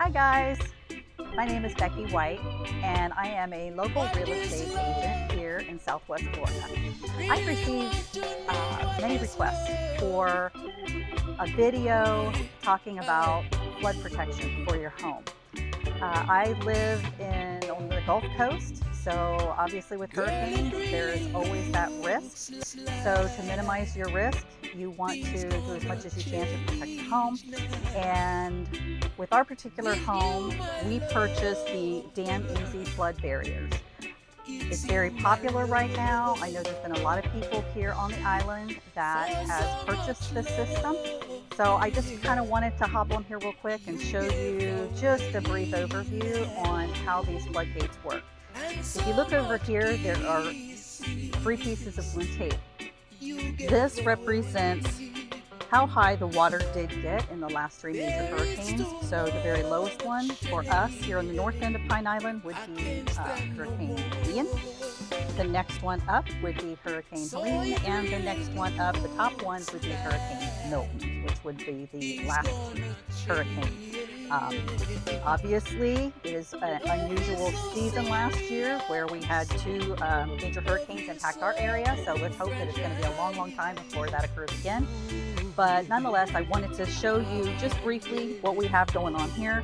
Hi guys, my name is Becky White and I am a local real estate agent here in Southwest Florida. I've received many requests for a video talking about flood protection for your home. I live on the Gulf Coast, so obviously with hurricanes, there's always that risk. So to minimize your risk, you want to do as much as you can to protect your home. And with our particular home, we purchased the Dam Easy flood barriers. It's very popular right now. I know there's been a lot of people here on the island that has purchased this system. So I just kind of wanted to hop on here real quick and show you just a brief overview on how these floodgates work. If you look over here, there are 3 pieces of blue tape. This represents how high the water did get in the last 3 major hurricanes. So the very lowest one for us here on the north end of Pine Island would be Hurricane Ian. The next one up would be Hurricane Helene, and the next one up, the top one, would be Hurricane Milton, which would be the last hurricane. Obviously, it is an unusual season last year where we had 2 major hurricanes impact our area, so let's hope that it's going to be a long, long time before that occurs again. But nonetheless, I wanted to show you just briefly what we have going on here.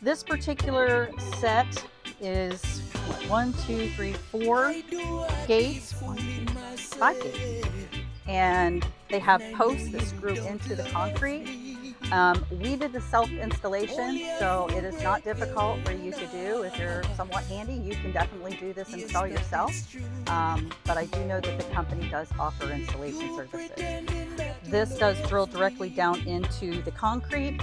This particular set is 1, 2, 3, 4 gates, 5 gates, and they have posts that screw into the concrete. We did the self-installation, so it is not difficult for you to do. If you're somewhat handy, you can definitely do this install yourself, but I do know that the company does offer installation services. This does drill directly down into the concrete.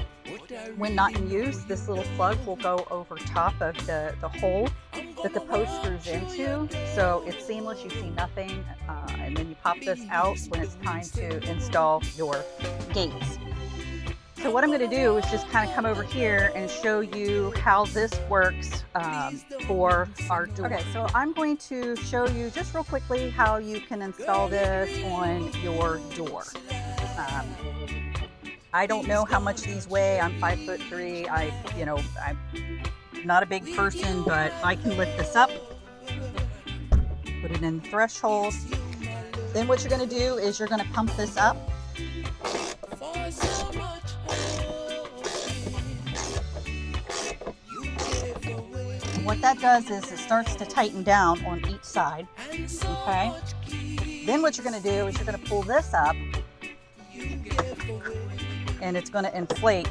When not in use, this little plug will go over top of the hole that the post screws into, so it's seamless, you see nothing, and then you pop this out when it's time to install your gates. So what I'm going to do is just kind of come over here and show you how this works for our door. Okay, so I'm going to show you just real quickly how you can install this on your door. I don't know how much these weigh. I'm 5'3". I'm not a big person, but I can lift this up, put it in the threshold. Then what you're going to do is you're going to pump this up. What that does is it starts to tighten down on each side, okay? Then what you're going to do is you're going to pull this up, and it's going to inflate.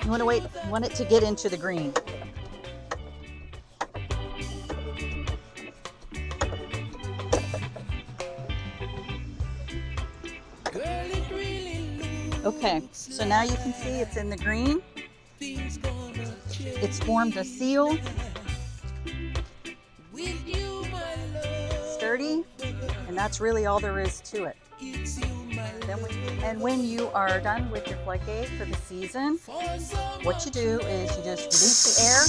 You want it to get into the green. Okay, so now you can see it's in the green. It's formed a seal. Sturdy, and that's really all there is to it. And when you are done with your floodgate for the season, what you do is you just release the air.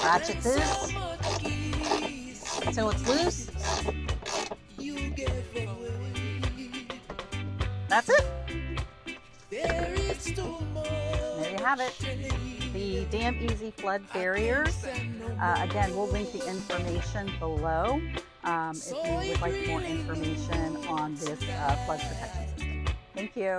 Ratchet this until it's loose. That's it. There you have it. The Dam Easy flood barriers. Again, we'll link the information below if you would like more information on this flood protection system. Thank you.